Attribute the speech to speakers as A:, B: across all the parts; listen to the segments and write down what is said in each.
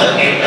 A: Allah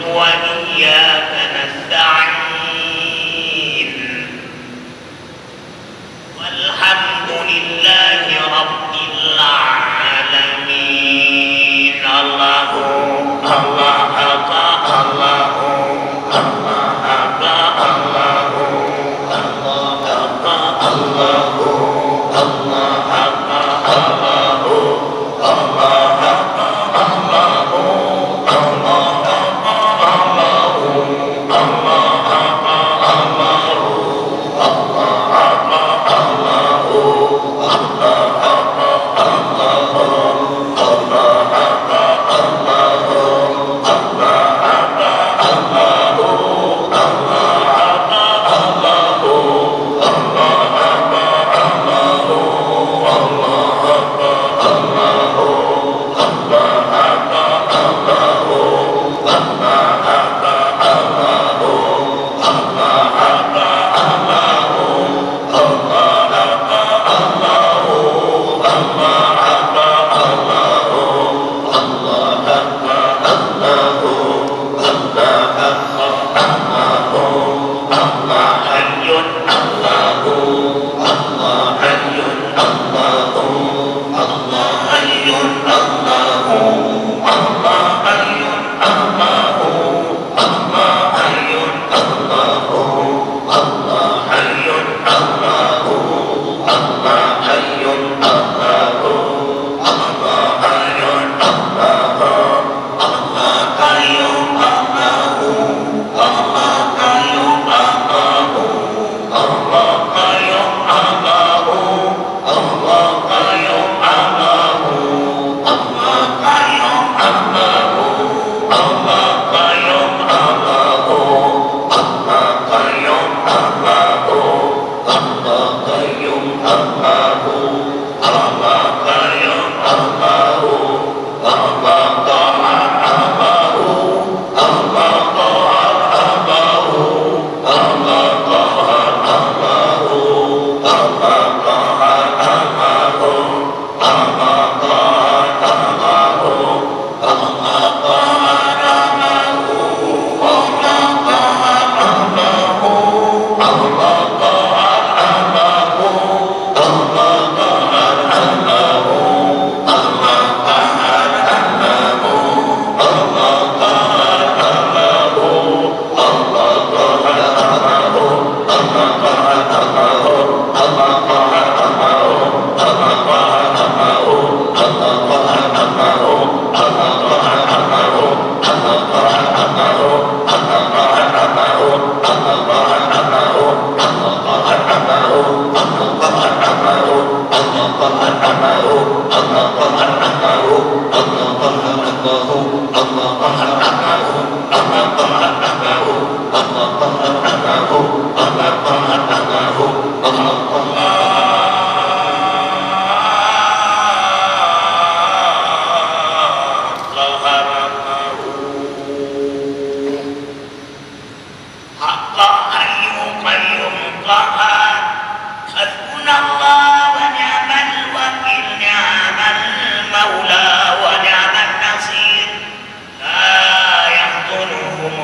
A: وإياك نستعين والحمد لله رب العالمين. الله الله أكبر الله الله أكبر الله الله أكبر الله الله أكبر الله الله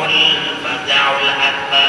A: الفزع الأكبر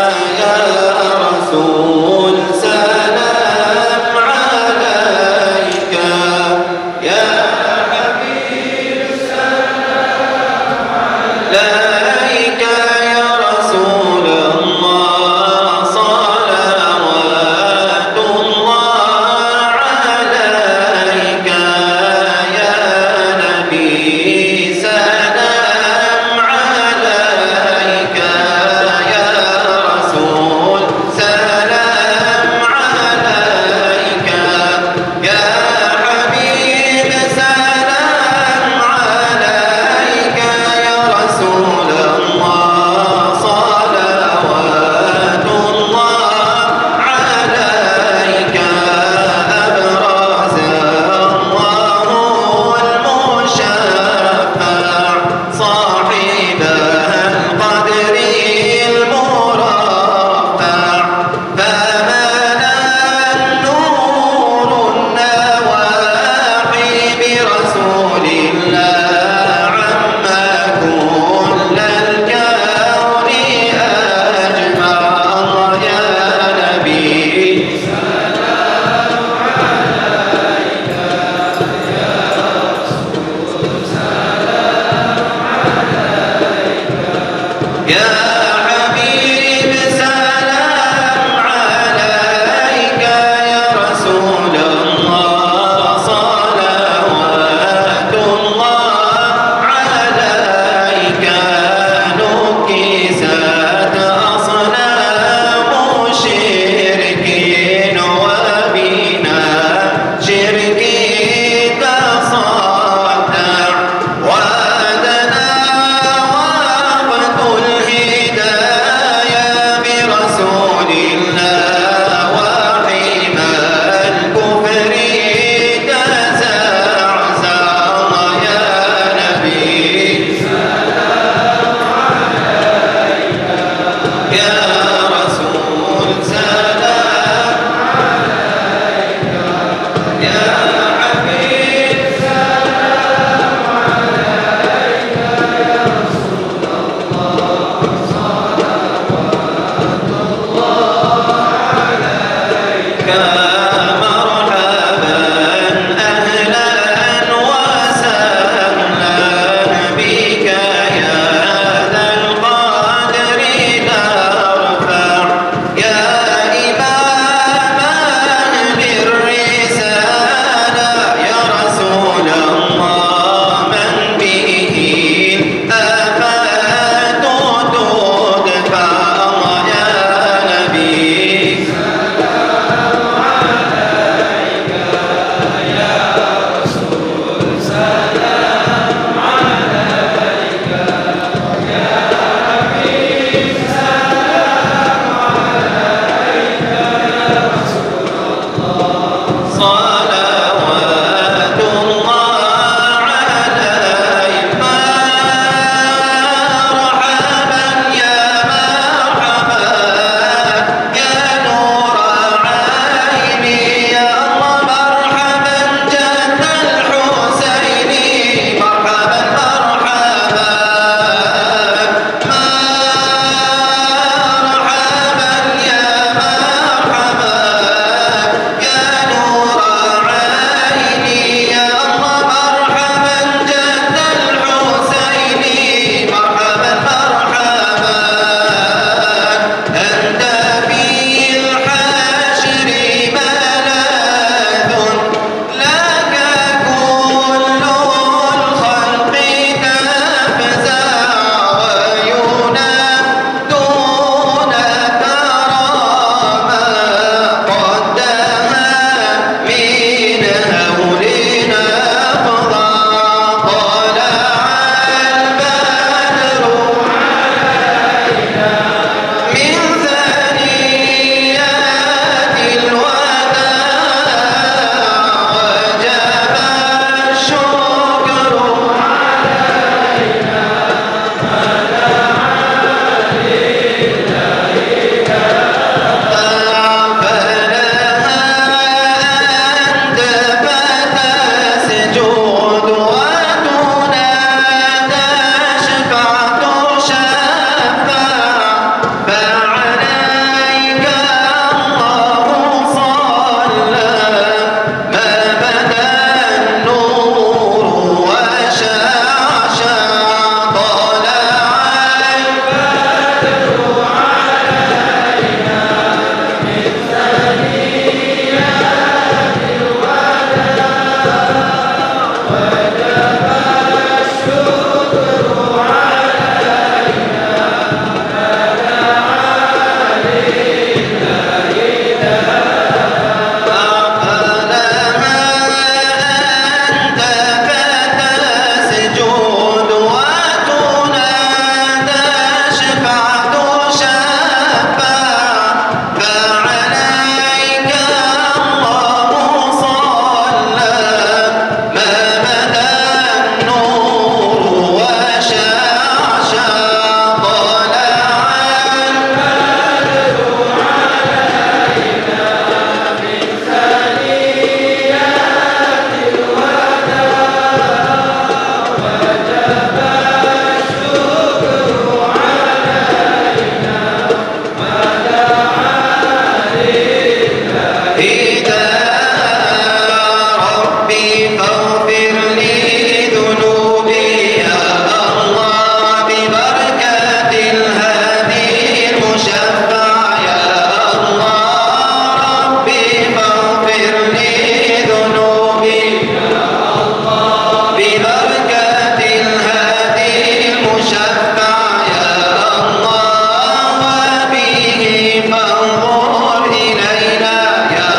B: فانظر إلينا يا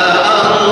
B: الله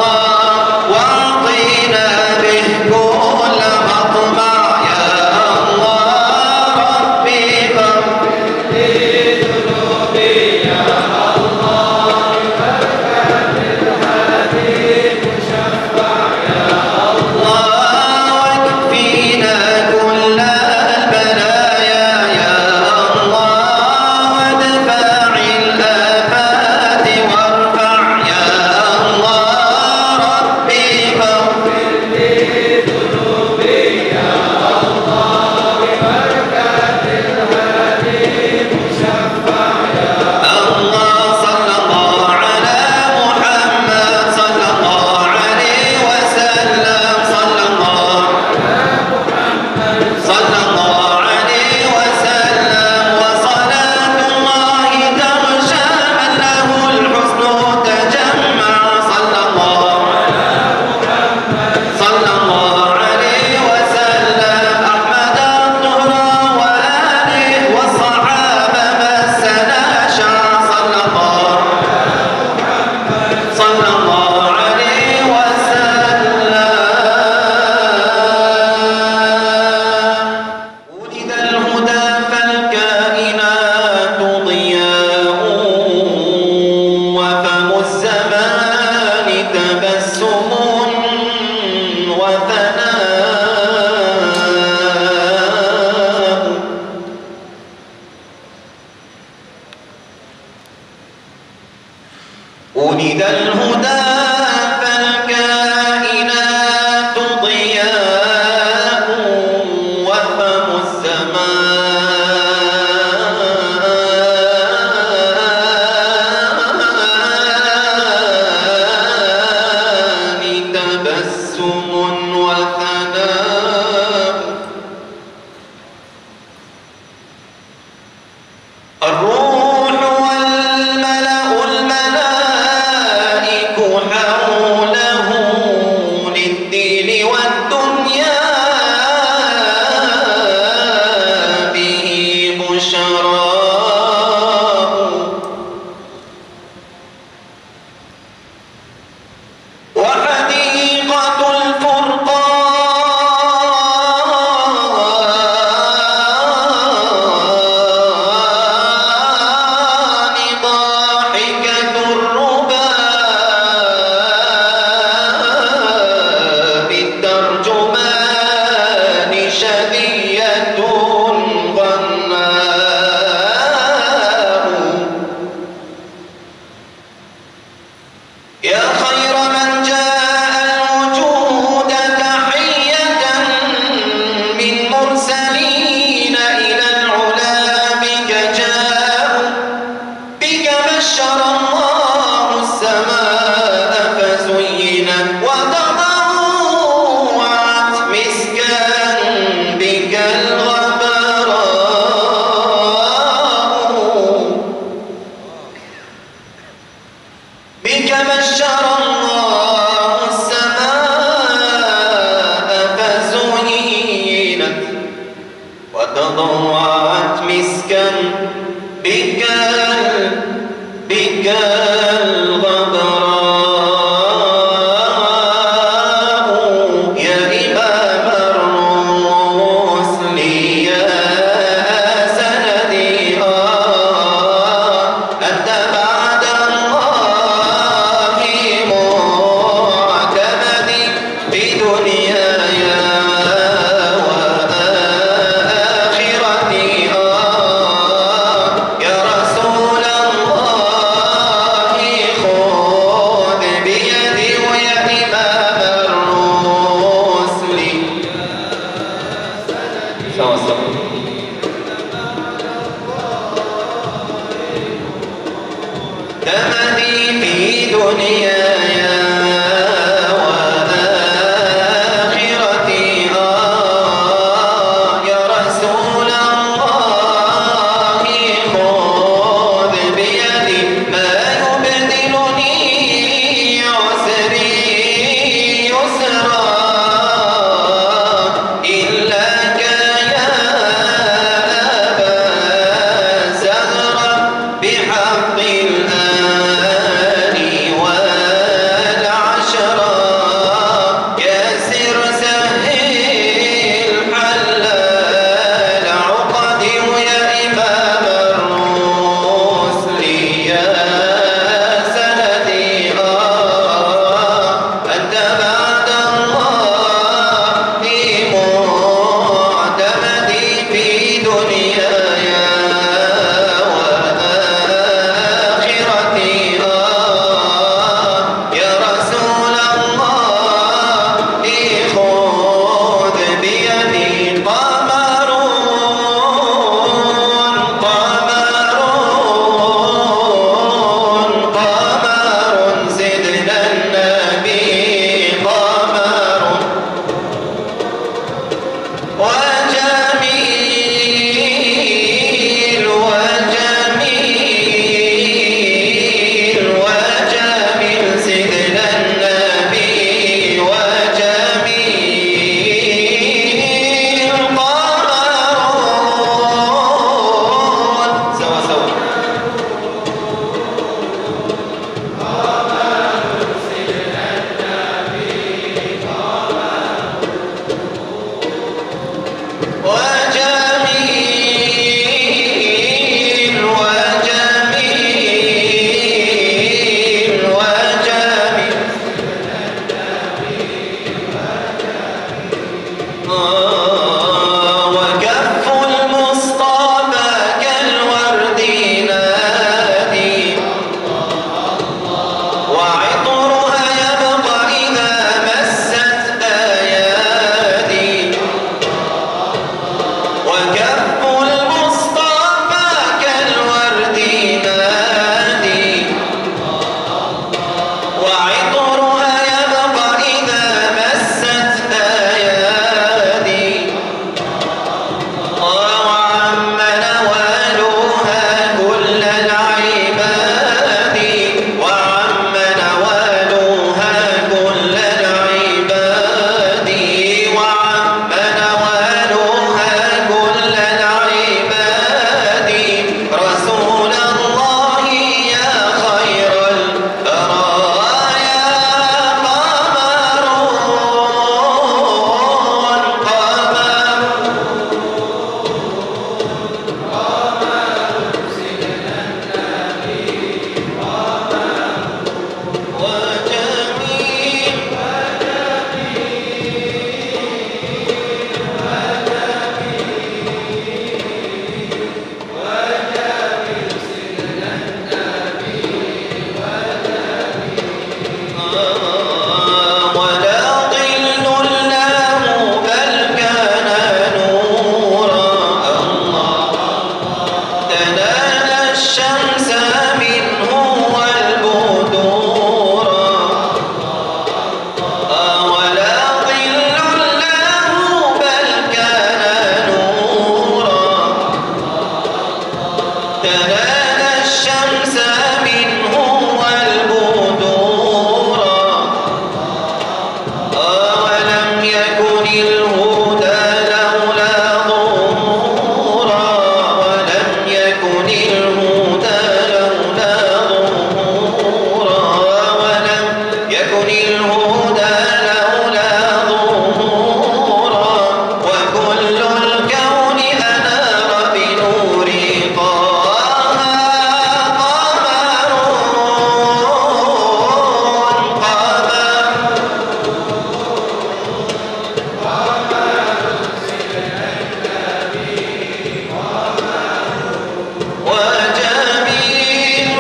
B: وجميل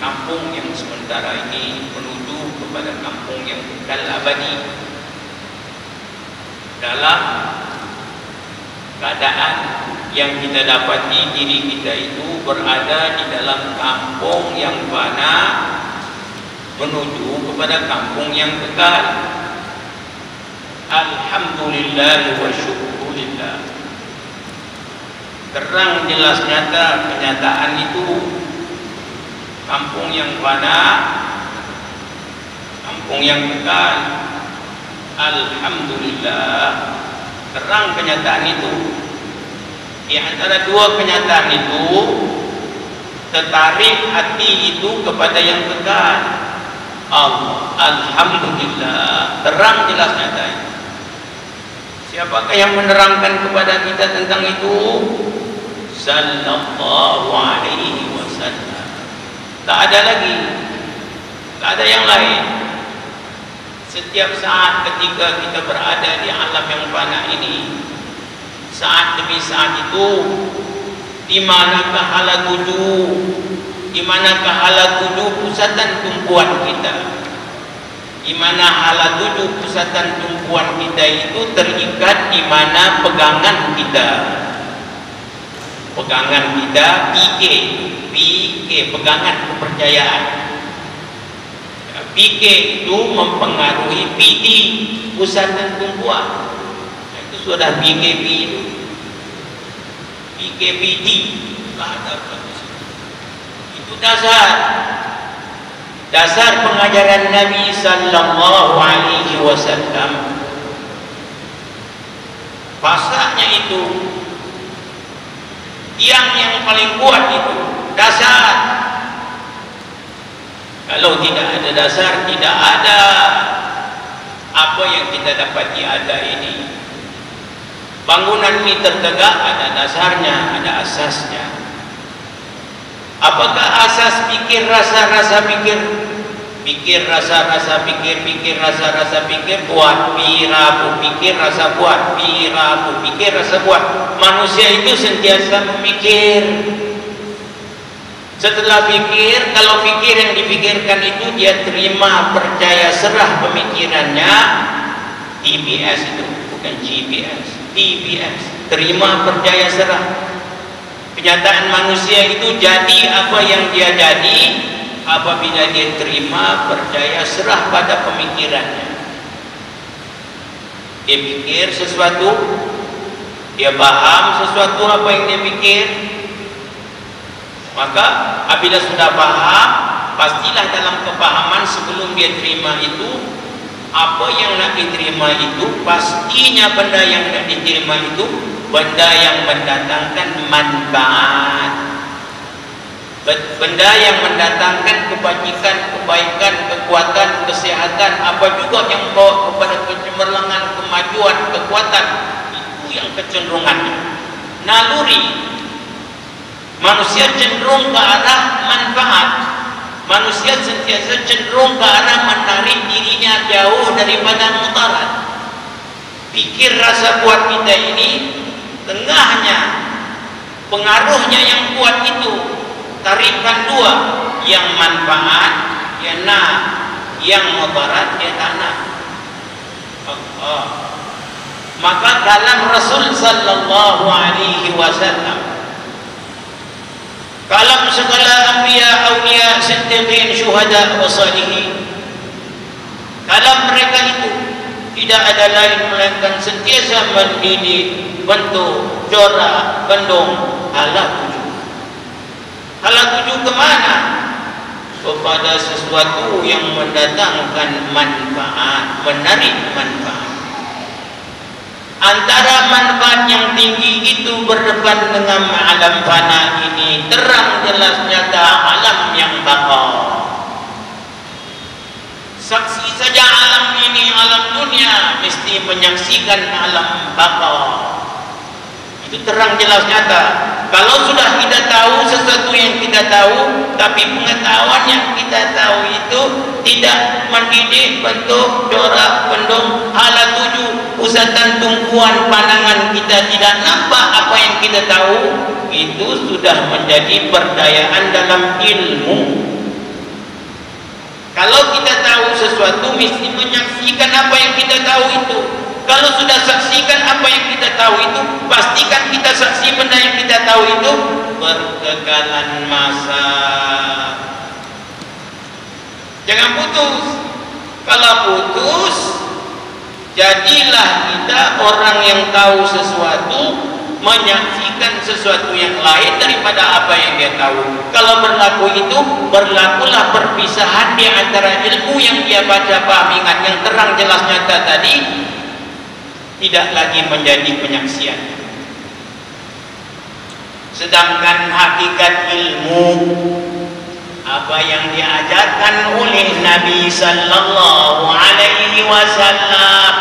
C: kampung yang sementara ini menuju kepada kampung yang kekal abadi. Dalam keadaan yang kita dapati diri kita itu berada di dalam kampung yang fana menuju kepada kampung yang kekal. Alhamdulillah wa syukurillah. Terang jelas nyata kenyataan itu. Kampung yang fana, kampung yang kekal. Alhamdulillah, terang kenyataan itu. Di antara dua kenyataan itu, tertarik hati itu kepada yang kekal. Allah, alhamdulillah, terang jelas nyata itu. Siapakah yang menerangkan kepada kita tentang itu? Sallallahu alaihi wasallam. Tak ada lagi, tak ada yang lain. Setiap saat ketika kita berada di alam yang fana ini, saat demi saat itu, di manakah hala tuju, di manakah hala tuju pusatan tumpuan kita, di mana hala tuju pusatan tumpuan kita itu terikat di mana pegangan kita. Pegangan kita PK, pegangan kepercayaan. PK itu mempengaruhi PD, pusatan tumpuan. Itu sudah PKP itu. PKPD. Itu dasar pengajaran Nabi sallallahu alaihi wasallam. Pasaknya itu yang paling kuat itu dasar. Kalau tidak ada dasar, tidak ada apa yang kita dapati ada ini. Bangunan ini tertegak, ada dasarnya, ada asasnya. Apakah asas pikir, rasa-rasa pikir? Pikir, rasa-rasa pikir, pikir, rasa-rasa pikir, buat, pirabu, pikir, rasa buat, pirabu, pikir, rasa buat. Manusia itu sentiasa memikir. Setelah pikir, kalau pikir yang dipikirkan itu dia terima, percaya, serah pemikirannya. TBS itu, bukan GPS, TBS, terima, percaya, serah. Kenyataan manusia itu jadi apa yang dia jadi apabila dia terima, percaya, serah pada pemikirannya. Dia pikir sesuatu, dia paham sesuatu apa yang dia pikir. Maka apabila sudah paham, pastilah dalam kepahaman sebelum dia terima itu, apa yang nak diterima itu pastinya benda yang nak diterima itu benda yang mendatangkan manfaat, benda yang mendatangkan kebajikan, kebaikan, kekuatan, kesehatan, apa juga yang membawa kepada kecemerlangan, kemajuan, kekuatan. Itu yang kecenderungannya. Naluri manusia cenderung ke arah manfaat. Manusia sentiasa cenderung ke arah menarik dirinya jauh daripada mudarat. Pikir rasa kuat kita ini, tengahnya pengaruhnya yang kuat itu tarikan dua, yang manfaat, yang yang mudarat, yang tanah. Maka kalam Rasul sallallahu alaihi wasallam, kalam segala anbiya, auliya, siddiqin, syuhada wa salihin, kalam mereka itu tidak ada lain melainkan sentiasa mendidik, bentuk, corak, bendung hala tuju. Hala tuju kemana? Kepada sesuatu yang mendatangkan manfaat, menarik manfaat. Antara manfaat yang tinggi itu berdepan dengan alam fana ini, terang jelas nyata alam yang baqa. Saksi saja alam ini, alam dunia, mesti menyaksikan alam baqa. Itu terang jelas nyata. Kalau sudah kita tahu sesuatu yang kita tahu, tapi pengetahuan yang kita tahu itu tidak mendidik, bentuk, corak, bendung, hala tuju, pusatan tumpuan pandangan kita tidak nampak apa yang kita tahu, itu sudah menjadi perdayaan dalam ilmu. Kalau kita tahu sesuatu, mesti menyaksikan apa yang kita tahu itu. Kalau sudah saksikan apa yang kita tahu itu, pastikan kita saksi benda yang kita tahu itu berkekalan masa. Jangan putus. Kalau putus, jadilah kita orang yang tahu sesuatu, menyaksikan sesuatu yang lain daripada apa yang dia tahu. Kalau berlaku itu, berlakulah perpisahan di antara ilmu yang dia baca, paham, ingat, yang terang, jelas, nyata tadi, tidak lagi menjadi penyaksian. Sedangkan hakikat ilmu, apa yang diajarkan oleh Nabi sallallahu alaihi wasallam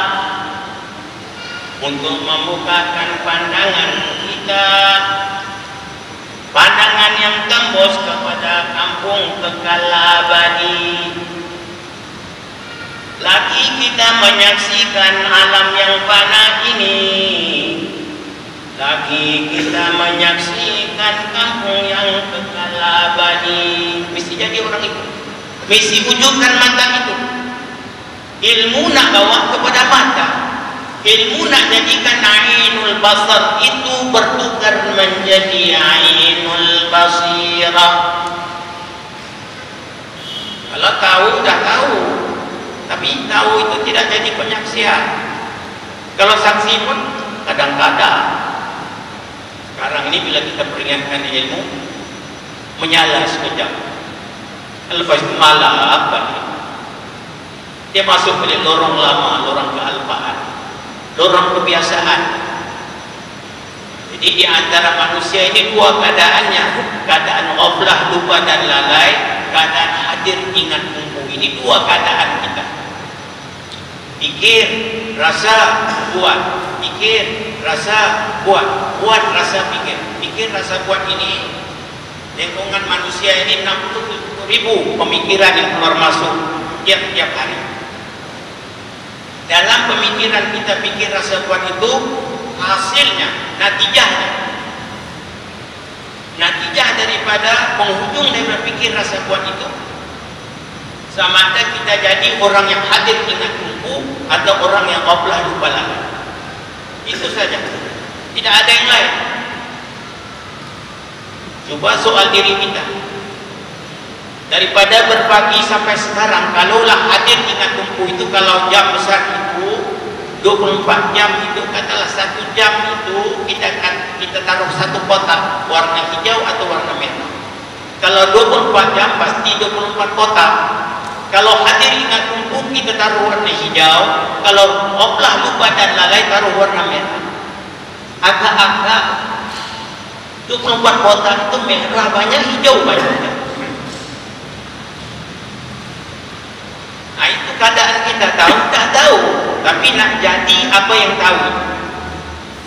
C: untuk membukakan pandangan kita, pandangan yang tembus kepada kampung kekal abadi. Lagi kita menyaksikan alam yang fana ini, lagi kita menyaksikan kampung yang kekal abadi. Mesti jadi orang itu, mesti wujudkan mata itu. Ilmu nak bawa kepada mata, ilmu nak jadikan ainul basar itu bertukar menjadi ainul basirah. Kalau tahu, dah tahu, tapi tahu itu tidak jadi penyaksian. Kalau saksi pun kadang-kadang. Sekarang ini bila kita peringatkan ilmu, menyala sekejap, lepas itu malah balik. Dia masuk ke lorong lama, lorong kealpaan, lorong kebiasaan. Jadi di antara manusia ini dua keadaannya, keadaan ghaflah, lupa dan lalai, keadaan hadir, ingat, kumpul. Ini dua keadaan kita. Pikir, rasa, buat. Pikir, rasa, buat. Buat, rasa, pikir. Pikir, rasa, buat ini, lingkungan manusia ini 60.000 pemikiran yang keluar masuk tiap-tiap hari. Dalam pemikiran kita, pikir, rasa, buat itu, hasilnya, natijah daripada penghujung daripada pikir, rasa, buat itu, sama ada kita jadi orang yang hadir, ingat, kumpul, atau orang yang ghaflah, lupa, lalai. Itu saja, tidak ada yang lain. Coba soal diri kita, daripada berpagi sampai sekarang, kalaulah hadir, ingat, kumpul itu, kalau jam besar itu 24 jam itu, katalah 1 jam itu kita taruh satu kotak warna hijau atau warna merah. Kalau 24 jam pasti 24 kotak. Kalau hadir, ingat, kumpul, kita taruh warna hijau. Kalau ghaflah, lupa dan lalai, taruh warna merah. Agak-agak 24 kotak itu merah banyak, hijau banyak. Nah, itu keadaan kita tahu, tak tahu, tapi nak jadi apa yang tahu.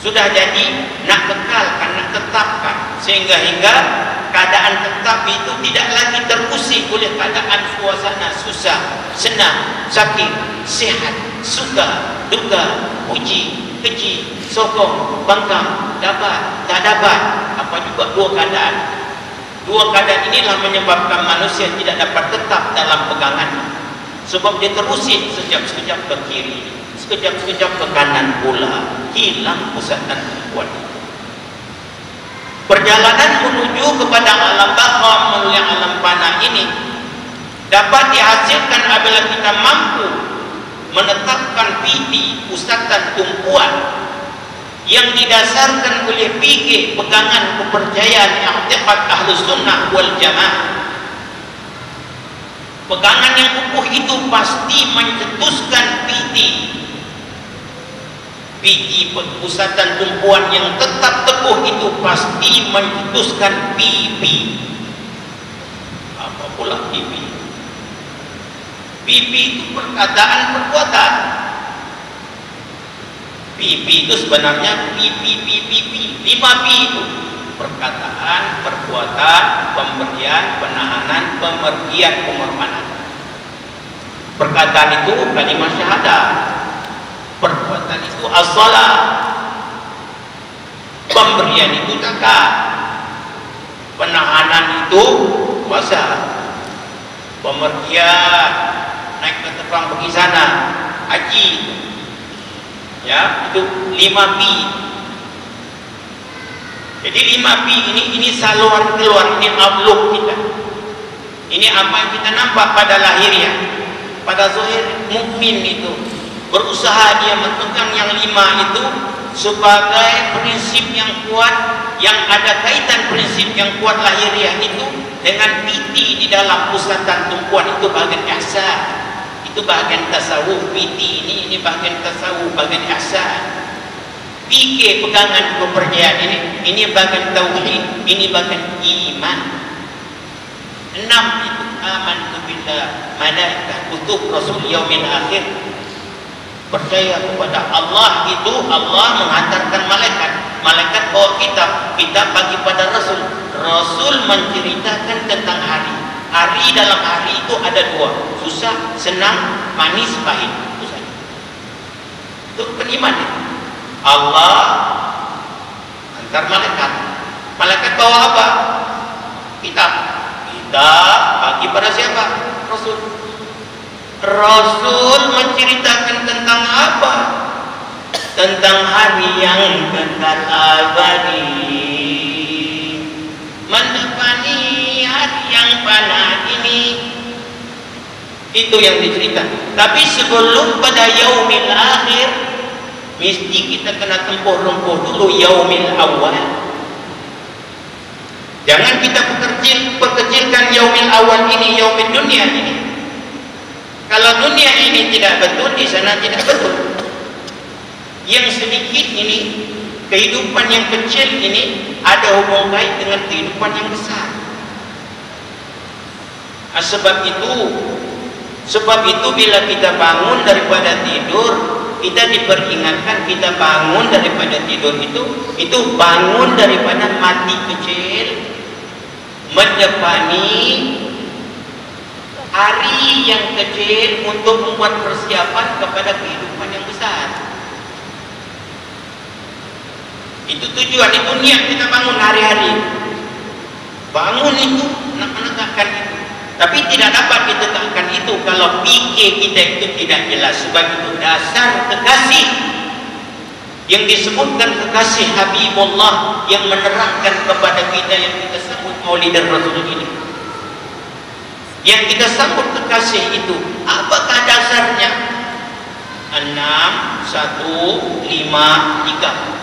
C: Sudah jadi, nak kekalkan, nak tetapkan, sehingga keadaan tetap itu tidak lagi terusik oleh keadaan suasana susah, senang, sakit, sihat, suka, duka, puji, keji, sokong, bangkang, dapat, tak dapat, apa juga dua keadaan. Dua keadaan inilah menyebabkan manusia tidak dapat tetap dalam pegangannya. Sebab dia terusik sekejap-sekejap ke kiri, sekejap-sekejap ke kanan pula, hilang pusat dan kuat. Perjalanan menuju kepada alam baqa, menuju alam fana ini dapat dihasilkan apabila kita mampu menetapkan piti, pusatan, tumpuan yang didasarkan oleh fikih, pegangan, kepercayaan, i'tiqad Ahlus Sunnah wal Jamaah. Pegangan yang kukuh itu pasti mencetuskan piti, pusatan tumpuan yang tetap teguh itu pasti mencetuskan pipi. Apa pula pipi? Pipi itu perkataan, perbuatan. Pipi itu sebenarnya pipi, 5 pi itu: perkataan, perbuatan, pemberian, penahanan, pemergian, pengorbanan. Perkataan itu kalimat syahadah, perbuatan itu as-shalah, pemberian itu zakat, penahanan itu puasa, pemergian, naik ke terbang pergi sana, haji, ya, itu 5P. Jadi 5P ini saluran keluar, ini outlook kita. Ini apa yang kita nampak pada lahiriah, pada zahir mukmin itu berusaha dia memegang yang 5 itu sebagai prinsip yang kuat, yang ada kaitan prinsip yang kuat lahiriah itu dengan PT di dalam pusatan tumpuan, itu bagian ihsan, itu bagian tasawuf. PT ini bagian tasawuf, bagian ihsan. PK pegangan kepercayaan ini bagian tauhid, ini bagian iman. 6 itu amantu billah, malaikah, kutub, rasul, yaumil akhir. Percaya kepada Allah itu, Allah menghantarkan malaikat, malaikat bawa kitab bagi pada rasul, rasul menceritakan tentang hari. Hari dalam hari itu ada 2, susah, senang, manis, pahit. Itu saja. Itu beriman itu. Allah hantar malaikat. Malaikat bawa apa? Kitab. Kitab bagi pada siapa? Rasul. Rasul menceritakan tentang apa? Tentang hari yang kekal abadi, mendepani hari yang fana ini. Itu yang diceritakan. Tapi sebelum pada yaumil akhir, mesti kita kena tempuh-tempuh dulu yaumil awal. Jangan kita perkecilkan yaumil awal ini, yaumil dunia ini. Kalau dunia ini tidak betul, di sana tidak betul. Yang sedikit ini, kehidupan yang kecil ini ada hubungan kait dengan kehidupan yang besar. Sebab itu bila kita bangun daripada tidur, kita diperingatkan, kita bangun daripada tidur itu bangun daripada mati kecil, mendepani hari yang kecil untuk membuat persiapan kepada kehidupan yang besar. Itu tujuan, itu niat kita bangun hari-hari. Bangun itu menegakkan itu. Tapi tidak dapat ditegakkan itu kalau fikir kita itu tidak jelas. Sebab itu dasar kekasih yang disebutkan kekasih Habibullah yang menerangkan kepada kita yang kita sambut Maulid Rasul ini. Yang kita sambut kekasih itu, apakah dasarnya? 6, 1, 5, 3.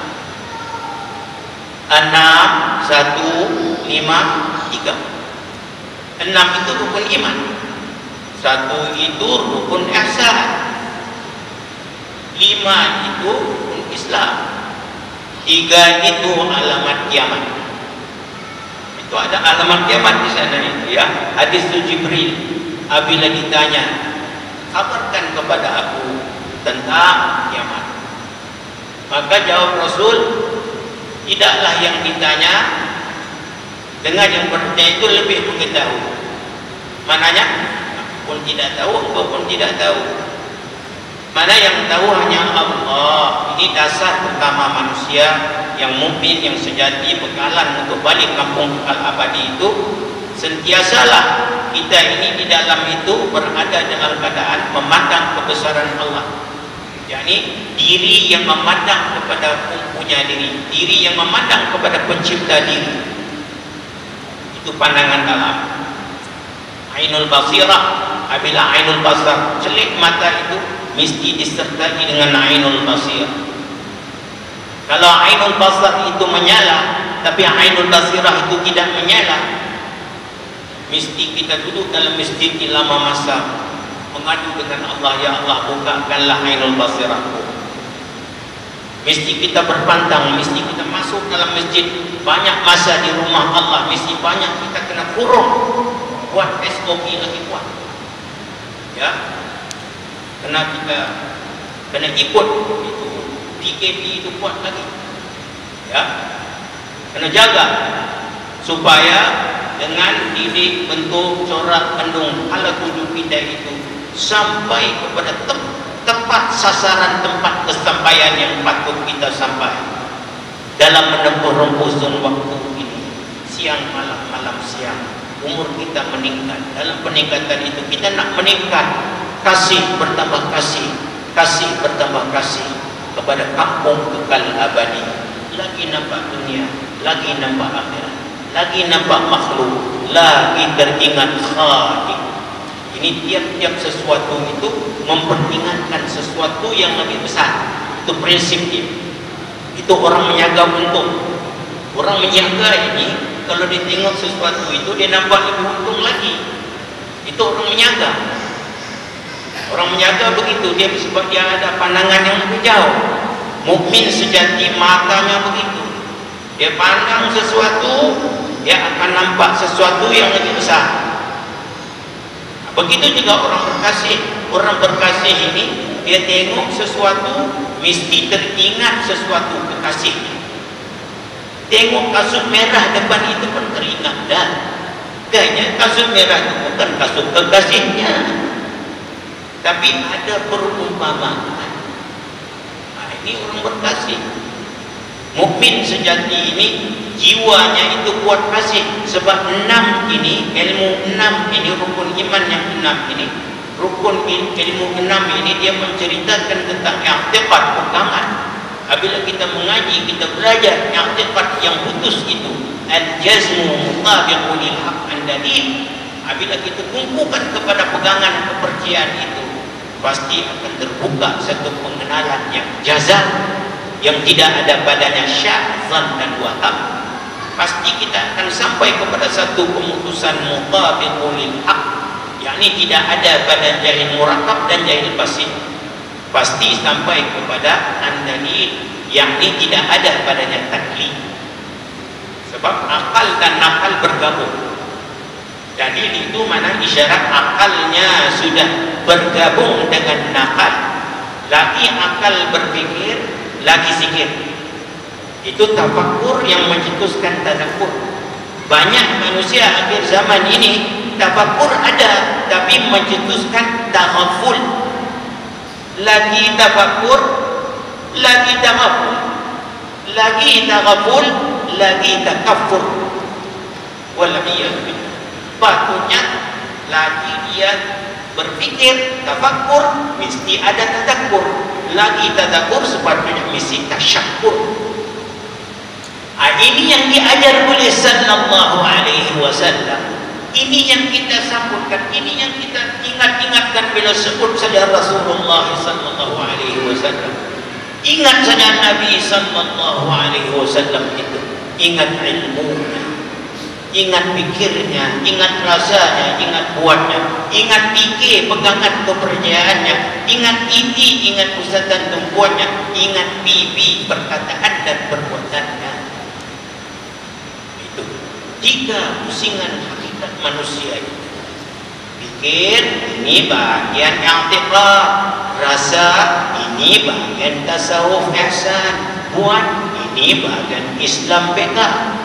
C: 6, 1, 5, 3. 6 itu rukun iman, 1 itu rukun ihsan, 5 itu rukun Islam, 3 itu alamat kiamat. Itu ada alamat kiamat di sana itu ya. Hadis Jibril, apabila ditanya, kabarkan kepada aku tentang kiamat. Maka jawab Rasul, tidaklah yang ditanya dengan yang percaya itu lebih mengetahui. Mananya? Aku pun tidak tahu, engkau pun tidak tahu. Mana yang tahu hanya Allah. Ini dasar pertama manusia yang mukmin, yang sejati, bekalan untuk balik kampung kekal abadi itu. Sentiasalah kita ini di dalam itu berada dalam keadaan memandang kebesaran Allah. yakni diri yang memandang kepada mempunyai diri yang memandang kepada pencipta diri. Itu pandangan dalam. Ainul basirah, apabila ainul basar, celik mata itu mesti disertai dengan ainul basirah. Kalau ainul basar itu menyala tapi ainul basirah itu tidak menyala, mesti kita duduk dalam masjid di lama masa mengadu dengan Allah, ya Allah bukakanlah ainul basirahku. Mesti kita berpantang, mesti kita masuk dalam masjid banyak masa di rumah Allah, mesti banyak kita kena kurung, buat SOP lagi kuat ya, kena kita kena ikut itu PKP itu kuat lagi ya, kena jaga supaya dengan didik bentuk corak pendung ala tujuh kita itu sampai kepada tepat sasaran tempat kesampaian yang patut kita sampai dalam menempuh rembusan waktu ini, siang malam, malam siang, umur kita meningkat. Dalam peningkatan itu kita nak meningkat, kasih bertambah kasih, kasih bertambah kasih kepada kampung kekal abadi. Lagi nampak dunia, lagi nampak akhirat, lagi nampak makhluk, lagi teringat Khalik. Ini tiap-tiap sesuatu itu memperingatkan sesuatu yang lebih besar. Itu prinsip dia. Itu orang menjaga untung. Orang menjaga ini kalau dia tengok sesuatu itu dia nampak lebih untung lagi. Itu orang menjaga. Orang menjaga begitu dia, sebab dia ada pandangan yang lebih jauh. Mukmin sejati matanya begitu. Dia pandang sesuatu, dia akan nampak sesuatu yang lebih besar. Begitu juga orang berkasih. Orang berkasih ini dia tengok sesuatu mesti teringat sesuatu kekasihnya. Tengok kasut merah depan itu pun teringat dah. Kayaknya kasut merah itu bukan kasut kekasihnya, tapi ada perumpamaan. Ini orang berkasih. Mukmin sejati ini jiwanya itu kuat kasih. Sebab 6 ini, ilmu 6 ini, rukun iman yang 6 ini, rukun ilmu 6 ini dia menceritakan tentang i'tiqad, pegangan. Apabila kita mengaji, kita belajar i'tiqad yang putus itu, al-jazmu mutabiqun lil haqq an-dalil. Apabila kita kumpulkan kepada pegangan kepercayaan itu, pasti akan terbuka satu pengenalan yang jazam, yang tidak ada padanya syak, zan dan waham. Pasti kita akan sampai kepada satu pemutusan mutabiqun lil haqq, yakni tidak ada pada jahil murakab dan jahil pasif. Pasti sampai kepada an-dalil, yakni tidak ada padanya taklid. Sebab akal dan nakal bergabung. Dalil itu mana isyarat akalnya sudah bergabung dengan nakal. Lagi akal berpikir, lagi zikir. Itu tafakkur yang mencetuskan tadabbur. Banyak manusia akhir zaman ini tafakkur ada, tapi mencetuskan taghaful. Lagi tafakkur, lagi taghaful, lagi taghaful, lagi takaffur. Waliyadu billah. Patutnya lagi dia berpikir tafakkur, mesti ada tadabbur. Lagi tadabbur, sepatutnya mesti tasyakkur. Ini yang diajar oleh sallallahu alaihi wasallam. Ini yang kita sambutkan, ini yang kita ingat-ingatkan bila sebut saja Rasulullah sallallahu alaihi wasallam. Ingat saja Nabi sallallahu alaihi wasallam itu. Ingat ilmunya, ingat pikirnya, ingat rasanya, ingat buatnya, ingat fikir pegangan kepercayaannya, ingat iti, ingat pusat dan tumpuannya, ingat bibi perkataan dan perbuatannya. Itu 3 pusingan hakikat manusia itu. Pikir ini bagian i'tiqad, rasa ini bagian tasawuf ihsan, buat ini bagian Islam beka.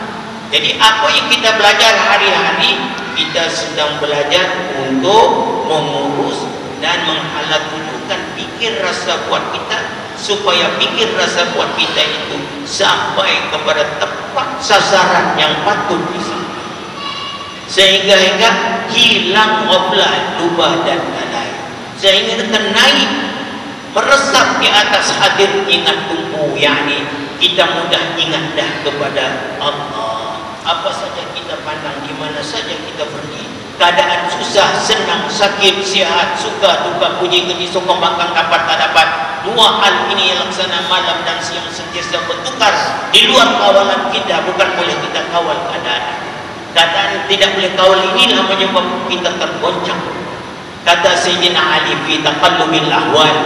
C: Jadi apa yang kita belajar hari-hari, kita sedang belajar untuk mengurus dan menghalalkan pikir rasa buat kita, supaya pikir rasa buat kita itu sampai kepada tepat sasaran yang patut disampai, sehingga hilang ghaflah, lubah dan lalai, sehingga kita naik meresap di atas hadir ingat tumpu, yakni kita mudah ingat dah kepada Allah. Apa saja kita pandang, di mana saja kita pergi, keadaan susah, senang, sakit, sihat, suka, duka, puji, keji, sokong, bangkang, dapat, tak dapat. 2 hal ini laksana malam dan siang sentiasa bertukar di luar kawalan kita. Bukan boleh kita kawal keadaan. Keadaan tidak boleh kawal, inilah menyebabkan kita tergoncang. Kata Sayyidina Ali, fi taqallubil ahwal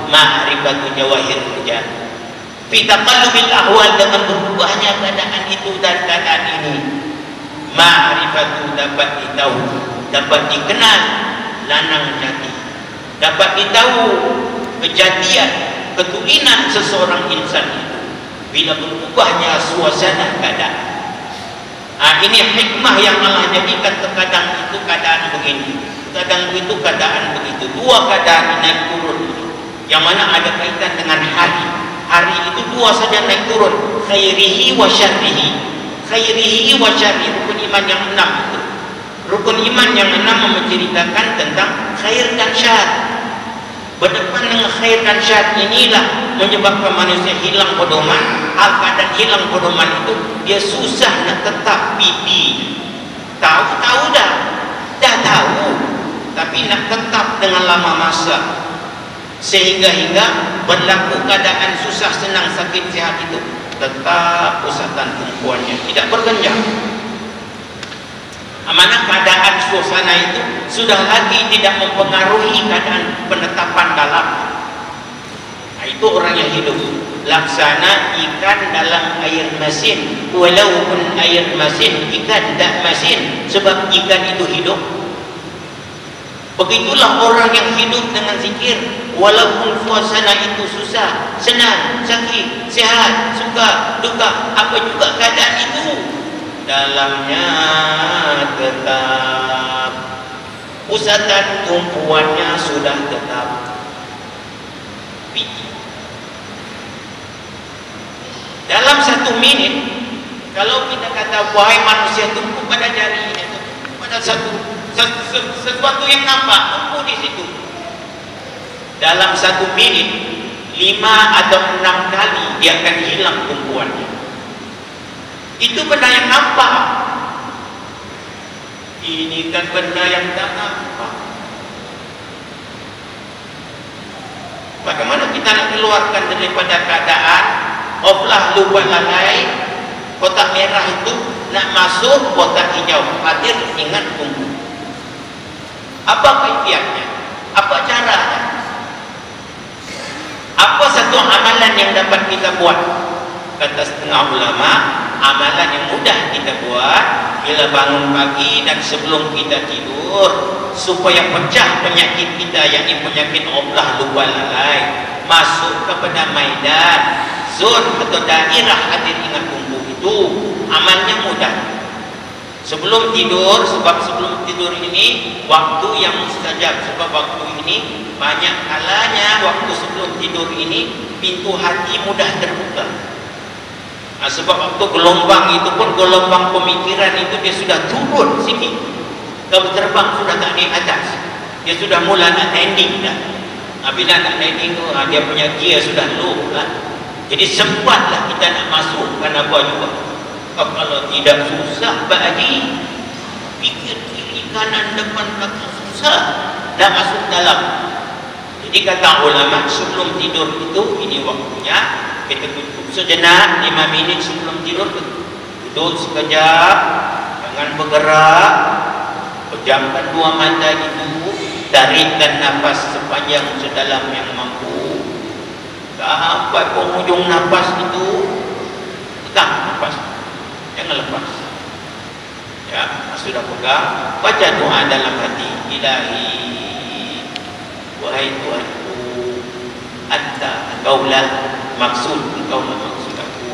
C: ma'rifatu jawahir rijal. Fi taqallubil ahwal, dengan berubahnya keadaan itu dan keadaan ini, ma'rifatu dapat ditahu, dapat dikenal lanang jati, dapat ditahu kejadian, ketulinan seseorang insan itu bila berubahnya suasana keadaan. Ini hikmah yang Allah jadikan. Terkadang itu keadaan begini, kadang begitu keadaan begitu. 2 keadaan naik turun, yang mana ada kaitan dengan hari. Hari itu 2 saja naik turun, khairihi wa syarrihi. Khairihi wa syarrihi, rukun iman yang 6 itu. Rukun iman yang 6 menceritakan tentang khair dan syar. Berdepan dengan khair dan syar inilah menyebabkan manusia hilang pedoman. Al-keadaan hilang pedoman itu dia susah nak tetap pipi. Tahu dah tahu, tapi nak tetap dengan lama masa, sehingga berlaku keadaan susah senang sakit sihat itu tetap pusatan tumpuannya tidak bergenjang. Mana keadaan suasana itu sudah lagi tidak mempengaruhi keadaan penetapan dalam. Nah, itu orang yang hidup laksana ikan dalam air masin, walaupun air masin ikan tak masin, sebab ikan itu hidup. Begitulah orang yang hidup dengan zikir, walaupun suasana itu susah, senang, sakit, sehat, suka, duka, apa juga keadaan itu, dalamnya tetap pusatan tumpuannya sudah tetap biji. Dalam 1 minit, kalau kita kata wahai manusia tumpu pada jari ini, tumpu pada sesuatu yang nampak, tumpu di situ. Dalam 1 minit 5 atau 6 kali dia akan hilang tumpuannya. Itu benda yang nampak. Ini kan benda yang tak nampak. Bagaimana kita nak keluarkan daripada keadaan oflah lupa lalai, kotak merah itu nak masuk kotak hijau, hadir ingat tunggu. Apa kaifiatnya? Apa caranya? Apa satu amalan yang dapat kita buat? Kata setengah ulama, amalan yang mudah kita buat bila bangun pagi dan sebelum kita tidur, supaya pecah penyakit kita, yakni penyakit oblah lupa lalai, masuk kepada maidan zon atau daerah hadir ingat tunggu. Itu amalnya mudah. Sebelum tidur, sebab sebelum tidur ini waktu yang mustajab, sebab waktu ini banyak kalanya waktu sebelum tidur ini pintu hati mudah terbuka. Nah, sebab waktu gelombang itu pun gelombang pemikiran itu dia sudah turun sini. Kalau terbang sudah tak di atas, dia sudah mula nak landing dah. Bila nak landing tu dia punya gear sudah low lah. Jadi sempatlah kita nak masuk karena apa juga. Kalau tidak susah bagi pikir kiri kanan depan belakang susah dah masuk dalam. Jadi kata ulama sebelum tidur itu ini waktunya kita tutup sejenak 5 minit sebelum tidur, duduk sekejap, jangan bergerak, pejamkan 2 mata itu, tarikkan nafas sepanjang sedalam yang mampu sampai penghujung nafas itu, pegang nafas, jangan lepas ya. Sudah pegang, baca doa dalam hati, Ilahi, wahai Tuhanku, Anta, Engkaulah maksud, Engkaulah maksud aku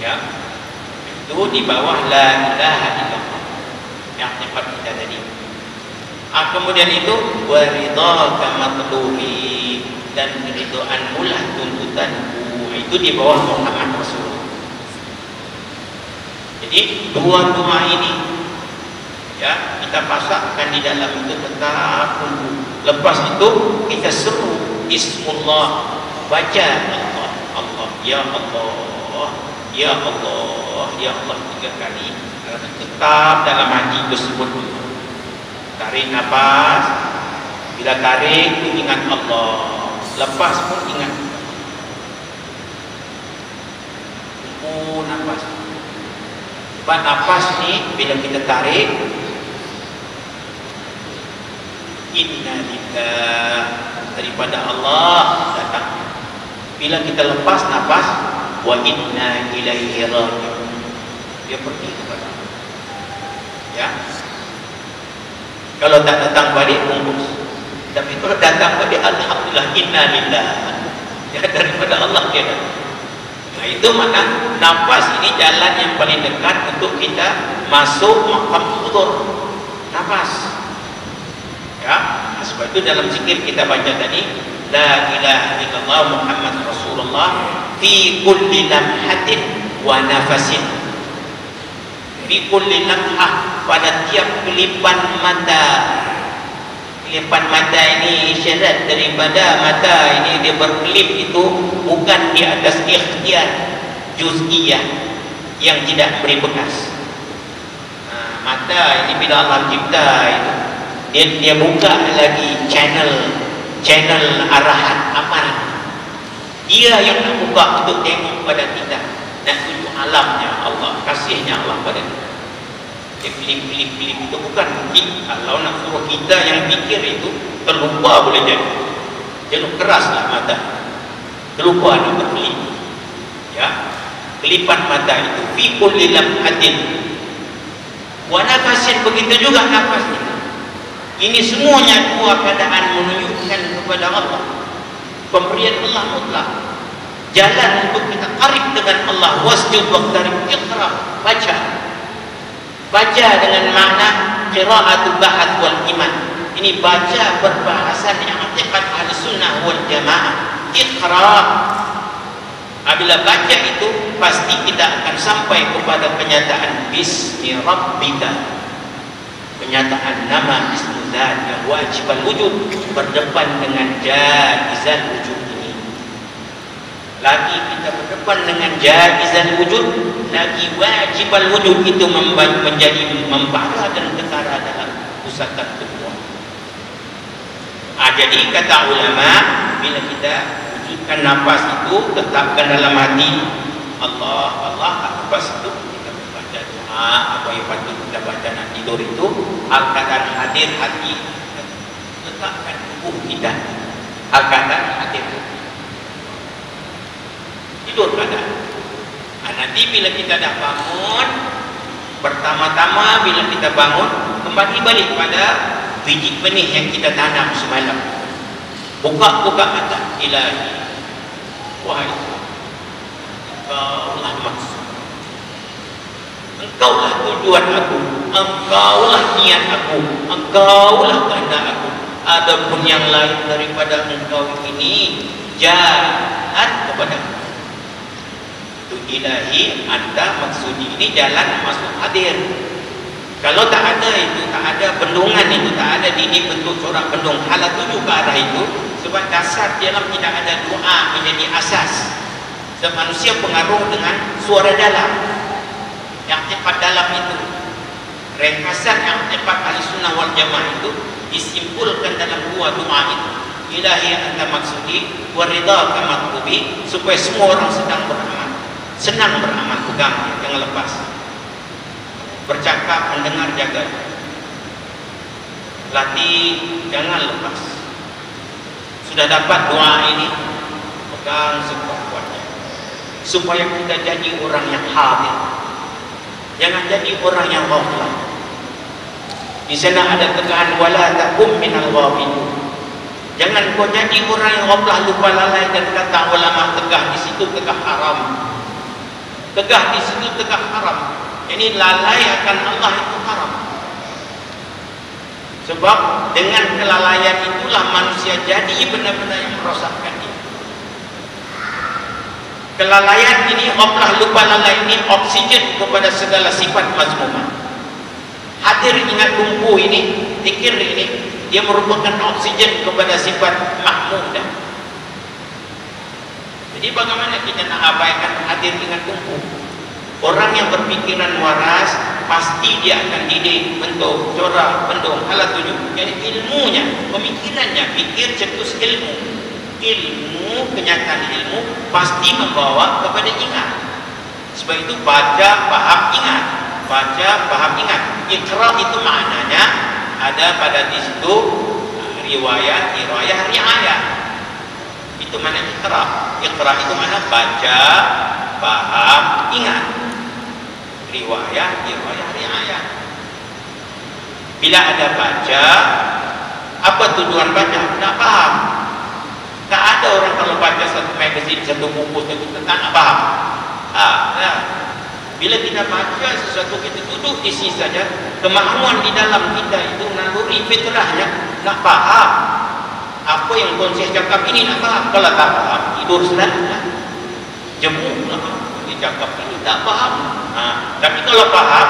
C: ya. Itu di bawah la ilaha illallah yang tempat kita tadi. Kemudian itu waridaka matlubi, dan keridhaan mulah tuntutanku, itu di bawah Muhammad Rasulullah. Jadi dua doa ini ya kita pasakkan di dalam itu tetap tunggu. Lepas itu kita seru Bismillah, baca Allah, Allah, ya Allah, ya Allah, ya Allah 3 kali, tetap dalam hati tersebut. Tarik nafas, bila tarik ingat Allah, lepas pun ingat. Tunggu nafas. Sebab nafas ni bila kita tarik, inna lillah, daripada Allah datang. Bila kita lepas nafas, wa inna ilaihi raji'un, dia pergi kepada Allah ya. Kalau tak datang balik bungkus, tapi kalau datang balik alhamdulillah, inna lillah ya, daripada Allah dia datang. Nah, itu maka nafas ini jalan yang paling dekat untuk kita masuk maqam hudur. Nafas ya. Nah, sebab itu dalam zikir kita baca tadi la ilaha illallah Muhammad Rasulullah fi kulli lamhatin wa nafasin, fi fi kulli lamhah, pada tiap kelipan mata. Kelipan mata ini isyarat daripada mata ini dia berkelip itu bukan di atas ikhtiar juz'iyah yang tidak beri bekas. Mata ini bila Allah cipta itu dia buka lagi channel arahan amal. Dia yang nak buka untuk tengok pada kita, nak tunjuk alamnya Allah, kasihnya Allah pada kita. Dia pilih itu bukan kalau nak suruh kita yang fikir itu terlupa boleh jadi. Jangan keraslah mata, terlupa nak berkelip. Ya, kelipan mata itu fi kulli lamhatin wa nafasin, begitu juga nafas ini. Ini semuanya dua keadaan menunjukkan kepada Allah, pemberian Allah mutlak, jalan untuk kita karib dengan Allah. Wasjud waqtarib, iqra, baca dengan makna qira'atul bahath wal iman. Ini baca berbahasan yang i'tiqad ahli sunnah wal jamaah. Iqra, apabila baca itu pasti kita akan sampai kepada kenyataan bismi rabbika, kenyataan nama ismu zat yang wajib al-wujud berdepan dengan jaizal wujud ini. Lagi kita berdepan dengan jaizal wujud, lagi wajib al-wujud itu menjadi membara dan ketara dalam pusatan tubuh. Jadi kata ulama, bila kita wujudkan nafas itu, tetapkan dalam hati Allah, nafas itu kita baca doa, apa yang patut kita baca nak tidur itu, al-qadar hadir hati, letakkan tubuh kita, al-qadar hadir tidur kadang. Nanti bila kita dah bangun, pertama-tama bila kita bangun, kembali balik pada biji benih yang kita tanam semalam. Buka mata, ilahi, wahai Tuhan, Engkaulah maksud, Engkaulah tujuan aku, Engkaulah niat aku, Engkaulah kehendak aku. Adapun yang lain daripada Engkau ini jahat kepada aku. Itu ilahi, anta maksudi, ini jalan masuk hadir. Kalau tak ada itu, tak ada bendungan itu, tak ada ini bentuk corak bendung, hala tuju ke arah itu. Sebab dasar dalam tidak ada doa menjadi asas. Sebab manusia pengaruh dengan suara dalam, yang cepat dalam itu. Ringkasan yang cepat ahli sunnah wal jamaah itu disimpulkan dalam dua doa itu. Ilahi anta maksudi wa ridha kama matlubi, supaya semua orang sedang beramal, senang beramal, pegang, jangan lepas. Bercakap, mendengar, jaga, latih, jangan lepas. Sudah dapat doa ini, pegang sekuat-kuatnya, supaya kita jadi orang yang hadir, jangan jadi orang yang ghaflah. Di sana ada tegaan wala takum minal ghafilin. Jangan kau jadi orang yang ghaflah, lupa lalai, dan kata ulama tegah di situ tegah haram. Tegah di situ tegah haram. Ini lalai akan Allah itu haram. Sebab dengan kelalaian itulah manusia jadi benar-benar yang merosakkan dia. Kelalaian ini, ghaflah, lupa lalai ini oksigen kepada segala sifat mazmumah. Hadir ingat lumpuh ini, zikir ini, dia merupakan oksigen kepada sifat mahmudah. Jadi bagaimana kita nak abaikan hadir ingat lumpuh? Orang yang berpikiran waras pasti dia akan didik bentuk, corak, bendung, alat tujuh. Jadi ilmunya, pemikirannya, pikir cetus ilmu. Ilmu, kenyataan ilmu pasti membawa kepada ingat. Sebab itu baca, faham, ingat. Baca, faham, ingat. Iqra itu maknanya ada pada di situ riwayat, riayah. Itu makna iqra. Iqra itu makna baca, faham, ingat. Riwayat, riayah. Bila ada baca, apa tujuan baca? Tak faham. Tak ada orang kalau baca satu magazine, satu buku, tak nak faham. Bila kita baca sesuatu, kita duduk di sini saja, kemahuan di dalam kita itu naluri fitrahnya nak faham. Apa yang Tuan Syekh cakap ini nak faham. Kalau tak faham, tidur selalu. Jemuk lah. Dia cakap ini tak faham. Tapi kalau faham,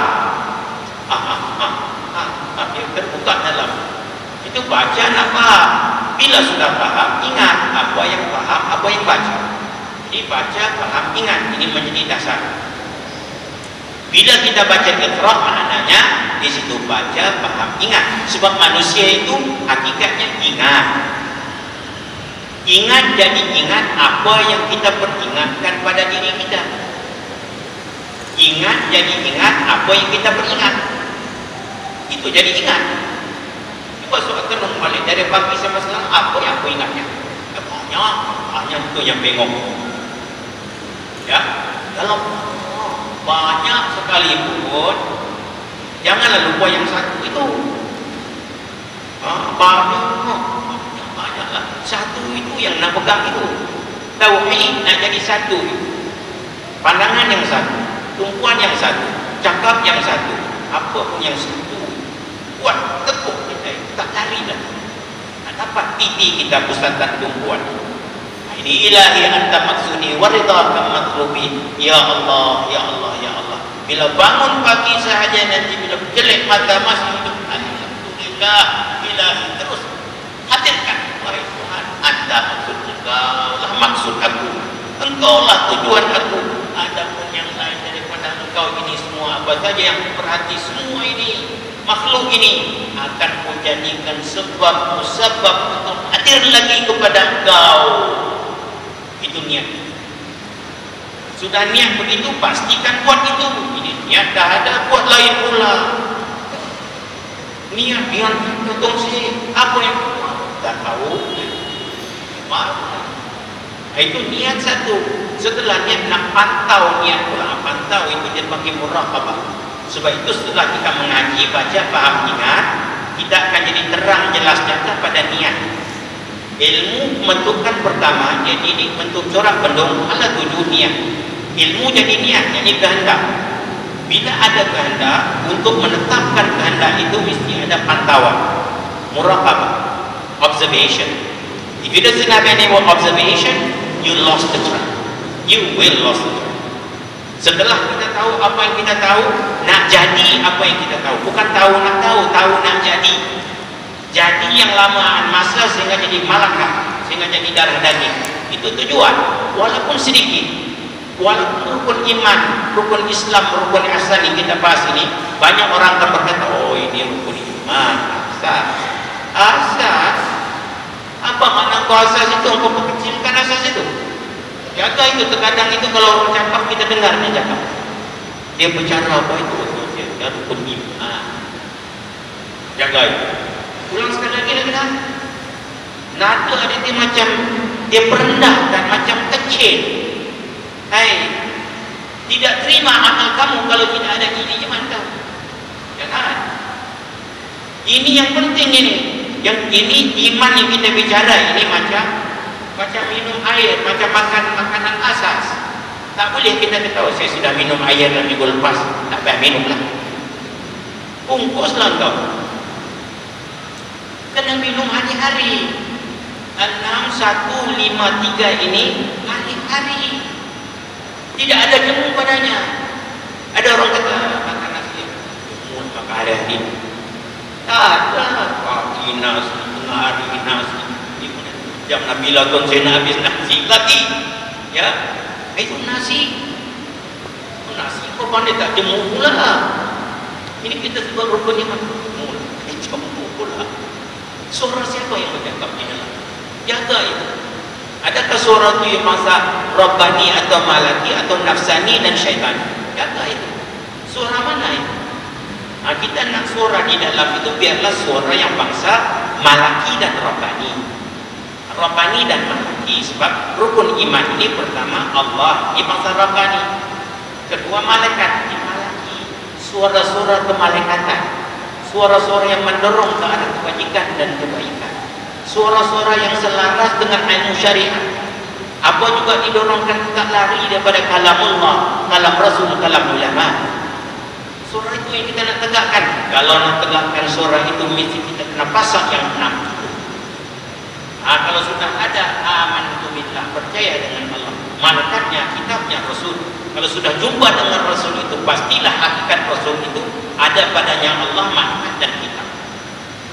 C: Itu baca nak faham. Bila sudah faham, ingat apa yang faham, apa yang baca. Jadi baca, faham, ingat. Ini menjadi dasar. Bila kita baca iqra, maknanya di situ baca, faham, ingat. Sebab manusia itu hakikatnya ingat. Ingat jadi ingat apa yang kita peringatkan pada diri kita. Ingat jadi ingat apa yang kita peringat. Itu jadi ingat. Coba soal tenung balik dari pagi sampai sekarang, apa yang aku ingatnya? Banyak itu yang bengong. Ya, dalam banyak sekali pun, janganlah lupa yang satu itu. Banyaklah. Satu itu yang nak pegang itu. Tauhid nak jadi satu. Pandangan yang satu, tumpuan yang satu, cakap yang satu, apa pun yang satu. Kuat, tekuk kita, tak lari dah. Nak dapat titik kita pusatkan tumpuan. Ini ilahi anta maksuni waridaka matlubi. Ya Allah, ya Allah, ya Allah. Bila bangun pagi sahaja nanti, bila jelek mata masih hidup, alhamdulillah, ilahi terus hadirkan. Wahai Tuhan, anda maksud engkaulah maksud aku, engkaulah tujuan aku. Ada pun yang lain daripada engkau ini semua, apa saja yang berhati semua ini, makhluk ini akan menjadikan sebab musabab untuk hadir lagi kepada engkau. Itu niat. Sudah niat begitu, pastikan buat itu. Ini niat dah ada, buat lain pula. Niat yang kongsi apa yang tak tahu. Itu niat satu. Setelah niat nak pantau niat pula. Pantau itu dia pakai muraqabah. Sebab itu setelah kita mengaji, baca, faham, ingat, kita akan jadi terang jelas nyata pada niat. Ilmu menentukan pertama, jadi bentuk corak bendung ala tujuh niat. Ilmu jadi niat, jadi kehendak. Bila ada kehendak, untuk menetapkan kehendak itu mesti ada pantauan, muraqabah, observation. If you doesn't have any more observation, you lost the track. You will lost the track. Setelah kita tahu apa yang kita tahu, nak jadi apa yang kita tahu. Bukan tahu nak tahu, tahu nak jadi. Jadi yang lamaan masa sehingga jadi malakah, sehingga jadi darah daging. Itu tujuan. Walaupun sedikit. Walaupun rukun iman, rukun Islam, rukun ihsan yang kita bahas ini, banyak orang akan berkata, oh ini rukun iman, asas. Asas? Apa makna kau asas itu? Kau kecilkan asas itu. Jaga itu. Terkadang itu kalau orang cakap, kita dengar dia cakap. Dia bicara apa itu? Dia rukun iman. Jaga itu. Ulang sekali lagi nak. Nada ada dia macam, dia merendahkan, macam kecil. Hai, tidak terima amal kamu kalau tidak ada ini iman kamu. Jangan. Ini yang penting ini. Yang ini iman yang kita bicara ini macam minum air, macam makan makanan asas. Tak boleh kita kata, oh, saya sudah minum air dan minggu lepas, tak payah minumlah. Bungkuslah kau. Kena minum hari-hari. 6153 ini hari-hari. Tidak ada jemu padanya. Ada orang kata makan nasi, maka hari-hari. Tak ada. Pagi nasi, tengah hari nasi. Jam Nabi lakukan saya habis nasi lagi. Ya, itu nasi. Nasi kau pandai tak jemu pula. Ini kita sebut rukun iman. Jemu pula. Suara siapa yang bercakap di dalam? Jaga itu. Adakah suara itu yang masa Rabbani atau Malaki atau Nafsani dan Syaitan? Jaga itu. Suara mana itu? Nah, kita nak suara di dalam itu biarlah suara yang bangsa Malaki dan Rabbani. Rabbani dan Malaki. Sebab rukun iman ini pertama Allah, ini bangsa Rabbani. Kedua malaikat, ini Malaki. Suara-suara kemalaikatan. Suara-suara yang mendorong ke arah kebajikan dan kebaikan. Suara-suara yang selaras dengan ilmu syariat. Apa juga didorongkan tak lari daripada kalamullah, kalam Rasul, kalam ulama. Suara itu yang kita nak tegakkan. Kalau nak tegakkan suara itu, mesti kita kena pasang yang 6. Kalau sudah ada amantu billah, percaya dengan Allah, malaikatnya, kitabnya, Rasul. Kalau sudah jumpa dengan Rasul itu, pastilah hakikat Rasul itu ada padanya Allah, malaikat dan kitab.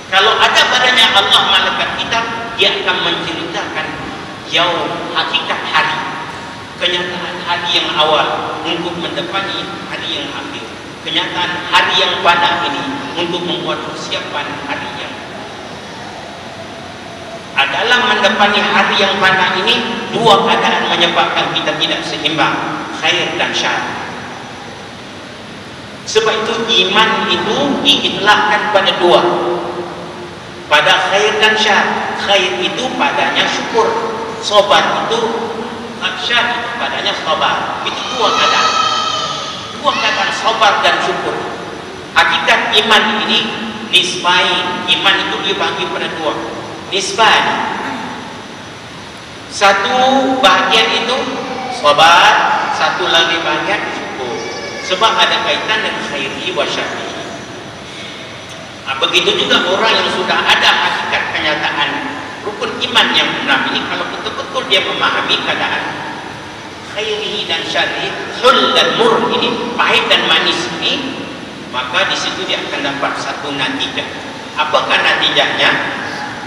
C: Kalau ada padanya Allah malaikat kita, dia akan menceritakan yaum, hakikat hari, kenyataan hari yang awal untuk mendepani hari yang akhir, kenyataan hari yang pada ini untuk membuat persiapan hari yang dalam mendepani hari yang pada ini. Dua keadaan menyebabkan kita tidak seimbang, khair dan syar. Sebab itu iman itu diitlakkan pada dua, pada khair dan syar. Khair itu padanya syukur, sabar itu, syar itu padanya sabar. Itu dua keadaan, dua keadaan sabar dan syukur. Hakikat iman ini nisbain. Iman itu dibagi pada dua, nisbain. Satu bahagian itu sabar, satu lagi bahagian syukur. Sebab ada kaitan dengan khairi wa syarri. Begitu juga orang yang sudah ada hakikat kenyataan rukun iman yang benar ini, kalau betul-betul dia memahami keadaan khairi dan syarri, hul dan mur ini, pahit dan manis ini, maka di situ dia akan dapat satu natijah. Apakah natijahnya?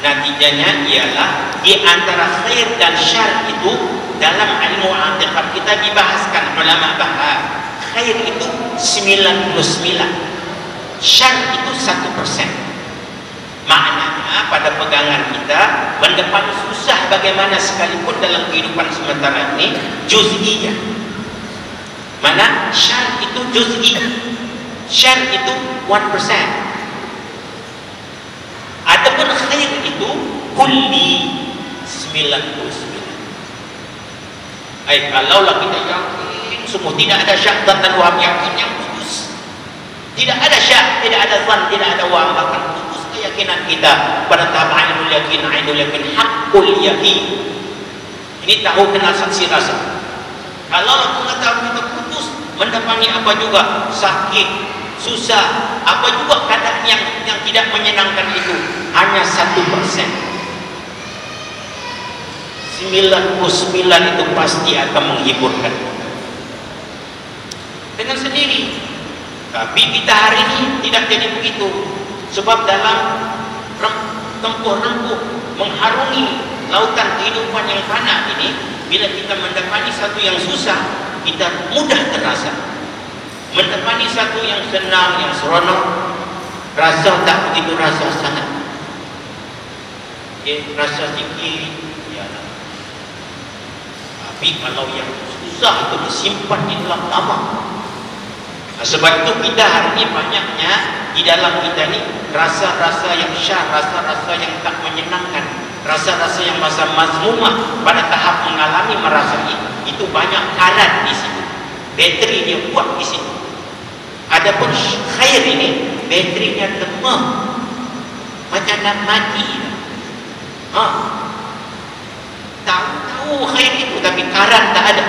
C: Natijahnya ialah di antara khair dan syar itu dalam ilmu i'tiqad kita dibahaskan, ulama bahas khair itu 99, syar itu 1%. Maknanya pada pegangan kita, mendepani susah bagaimana sekalipun dalam kehidupan sementara ini, juz'iyah. Mana syar itu juz'i, syar itu 1%. Adapun khair itu kulli 99. Kalaulah kita yakin semua, tidak ada syak dan waham, yakin yang putus, tidak ada syak, tidak ada zan, tidak ada waham, bahkan putus keyakinan kita pada tahap ainul yakin, haqqul yakin. Ini tahu kenal saksi rasa. Kalau mengetahui kita putus, mendapati apa juga sakit, susah, apa juga keadaan yang tidak menyenangkan itu, hanya 1%. 99 itu pasti akan menghiburkan dengan sendiri. Tapi kita hari ini tidak jadi begitu. Sebab dalam tempuh rempuh mengharungi lautan kehidupan yang fana ini, bila kita mendapati satu yang susah, kita mudah terasa. Mendapati satu yang senang, yang seronok, rasa tak begitu rasa sangat. Rasa sikit. Tapi kalau yang susah itu disimpan di dalam lama. Sebab itu kita hari ini banyaknya di dalam kita ini rasa-rasa yang syar, rasa-rasa yang tak menyenangkan, rasa-rasa yang masa mazmumah pada tahap mengalami merasai, itu banyak karat di situ. Bateri dia kuat di situ. Adapun khair ini baterinya lemah, macam nak mati. Tahu khair itu tapi karat tak ada.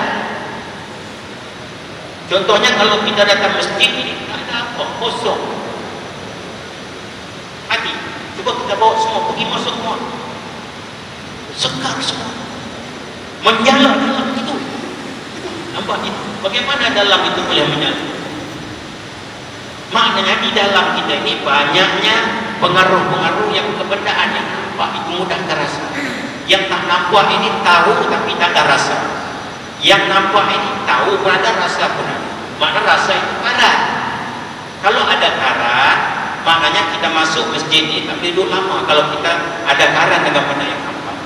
C: Contohnya kalau kita datang masjid ini, tak ada apa, kosong, mati. Cuba kita bawa semua pergi masuk semua, sekar semua, menyala dalam itu. Nampak itu? Bagaimana dalam itu boleh menyala? Maknanya di dalam kita ini banyaknya pengaruh-pengaruh yang kebendaan yang nampak itu mudah terasa. Yang tak nampak ini tahu tapi tak ada rasa. Yang nampak ini tahu pun ada, rasa pun ada. Makna rasa itu karat. Kalau ada karat, maknanya kita masuk masjid ini tak boleh duduk lama kalau kita ada karat dengan benda yang nampak.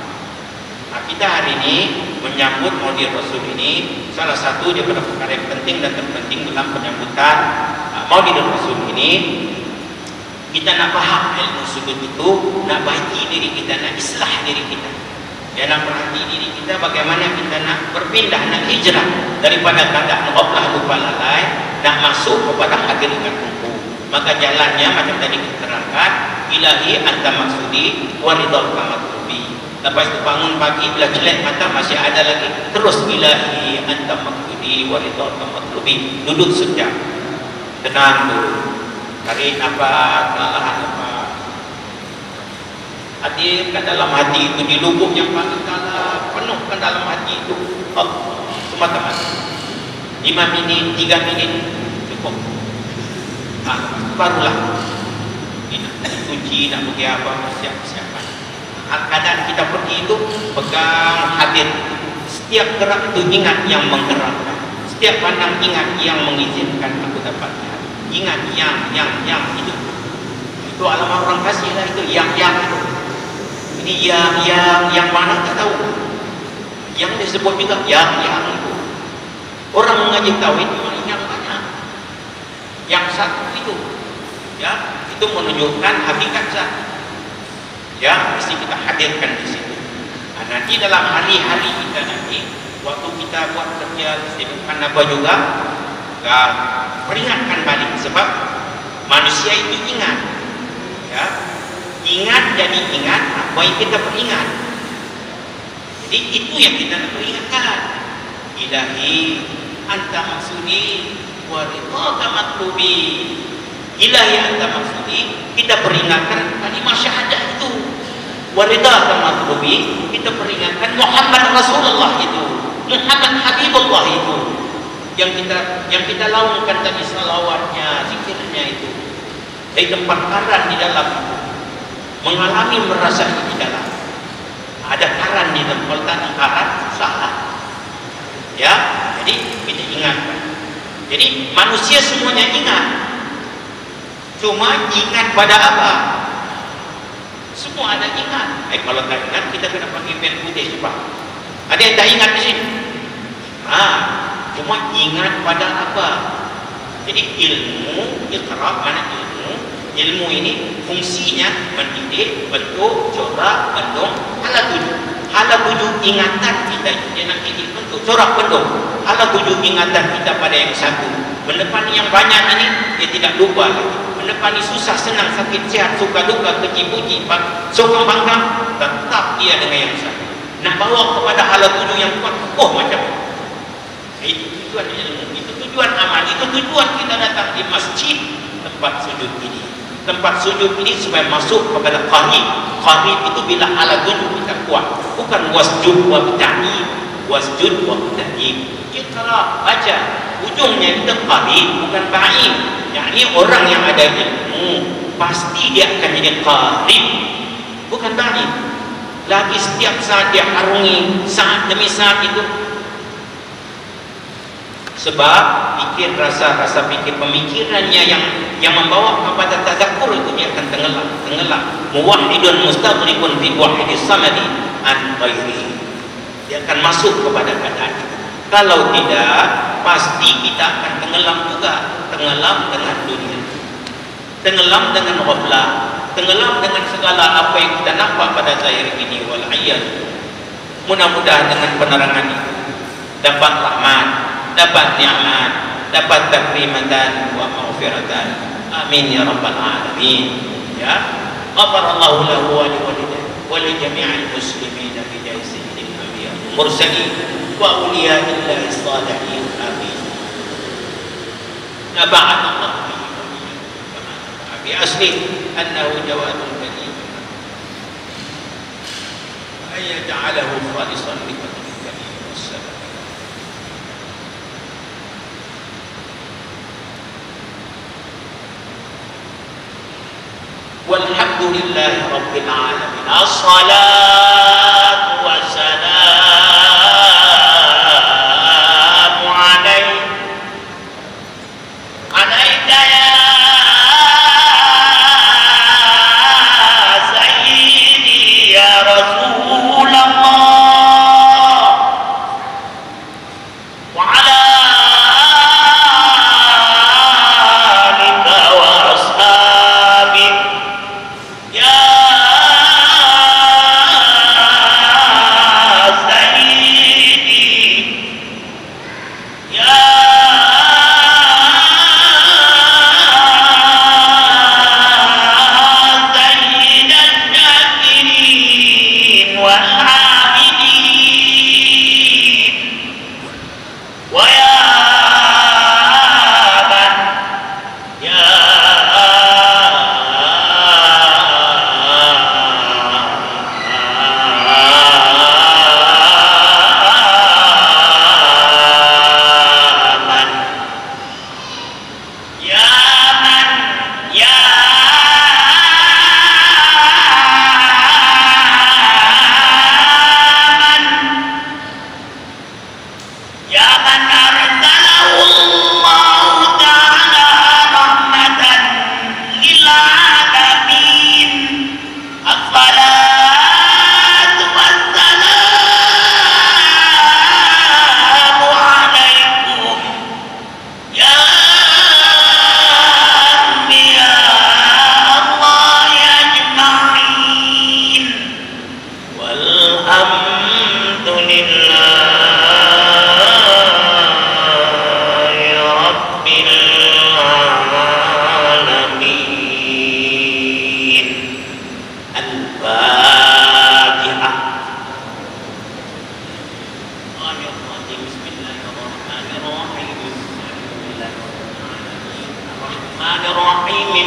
C: Nah, kita hari ini menyambut Maulid Rasul ini, salah satu daripada perkara yang penting dan terpenting dalam penyambutan Maulid Rasul ini, kita nak faham ilmu sudut itu, nak baiki diri kita, nak islah diri kita. Ya, nak perhati diri kita bagaimana kita nak berpindah, nak hijrah daripada keadaan ghaflah lupa lalai, nak masuk kepada hakikat kumpul. Maka jalannya macam tadi kita terangkan, ilahi anta maksudi wa ridhaka matlubi. Lepas itu bangun pagi, bila celek mata masih ada lagi, terus ilahi anta maksudi wa ridhaka matlubi. Duduk sekejap, tenang dulu, tarik nafas, tahan nafas, hadirkan dalam hati itu, di lubuk yang paling dalam, penuhkan dalam hati itu semata-mata 5 minit, 3 minit cukup. Barulah suci, nak pergi apa, siap-siapan. Keadaan kita pergi itu pegang hadir. Setiap gerak itu ingat yang menggerakkan. Setiap pandang ingat yang mengizinkan aku dapatnya. Ingat yang itu. Itu alamat orang kasih lah itu. Yang itu. Ini yang mana tak tahu. Yang disebut juga yang itu. Orang mengaji tauhid yang banyak. Yang satu itu. Ya, itu menunjukkan hakikat zat. Ya, mesti kita hadirkan di situ. Nah, nanti dalam hari-hari kita nanti, waktu kita buat kerja, kesibukan apa juga, peringatkan balik. Sebab manusia itu ingat. Ya, ingat jadi ingat apa yang kita peringat. Jadi itu yang kita nak peringatkan. Ilahi anta maksudi wa ridhaka matlubi. Ilahi anta maksudi, kita peringatkan kalimah syahadah itu. Wa ridhaka matlubi, kita peringatkan Muhammad Rasulullah itu, Muhammad Habibullah itu. Yang kita laungkan tadi salawatnya, zikirnya itu. Dari tempat karan di dalam itu. Mengalami merasa di dalam. Ada karan di dalam, kalau tak karan salah. Ya, jadi kita ingatkan. Jadi manusia semuanya ingat. Cuma ingat pada apa? Semua ada ingat. Kalau tak ingat, kita kena pakai pen putih cepat. Ada yang tak ingat di sini? Cuma ingat pada apa? Jadi ilmu, iqra, mana ilmu? Ilmu ini fungsinya mendidik, bentuk, corak, bentuk, hala tujuh. Hala tujuh ingatan kita, dia nak didik bentuk, corak, bentuk. Hala tujuh ingatan kita pada yang satu. Menepani yang banyak ini, dia tidak lupa lagi. Menepani susah, senang, sakit, sehat, suka, duka, keji, puji, sokong, bangga, tetap dia dengan yang satu. Nak bawa kepada hala tujuh yang kuat, macam itu tujuan ilmu, itu tujuan amal, itu tujuan kita datang di masjid, tempat sujud ini. Tempat sujud ini supaya masuk kepada qarib. Qarib itu bila hala tujuh kita kuat. Bukan wasjud wa bita'i, wasjud wa bita'i. Iqra, baca. Ujungnya itu qarib, bukan ba'id. Yakni orang yang ada ilmu pasti dia akan jadi qarib, bukan ba'id. Lagi setiap saat dia harungi, saat demi saat itu. Sebab pikir rasa pikir pemikirannya yang membawa kepada tazakkur itu dia akan tenggelam. Muwahhidun mustaghribun fi wahidis samadi an ghairi. Dia akan masuk kepada keadaan itu. Kalau tidak, pasti kita akan tenggelam juga. Tenggelam dengan dunia, tenggelam dengan ghaflah, tenggelam dengan segala apa yang kita nampak pada zahir ini. Wal a'yad. Mudah-mudahan dengan penerangan itu dapat rahmat, dapat nikmat, dapat takrimatan wa maghfiratan. Amin ya rabbal alamin. Ya, ghafarallahu lahu wa liwalidayhi wa li jami'il muslimin bi jahi sayyidil anbiya mursalin wa awliya'illahi shalihin. Amin. Naba'ana Allah bi asli annahu jawadun karim. Ayata'alahu khalisan li walhamdulillahi rabbil alamin. As-salatu wassalamu alaika ya sayyidi ya Rasulullah wa ala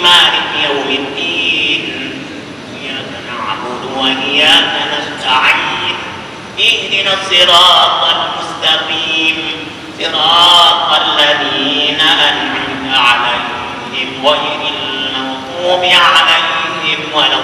D: مالك يوم الدين إياك نعبد وإياك نستعين اهدنا الصراط المستقيم صراط الذين أنعمت عليهم غير المغضوب عليهم ولا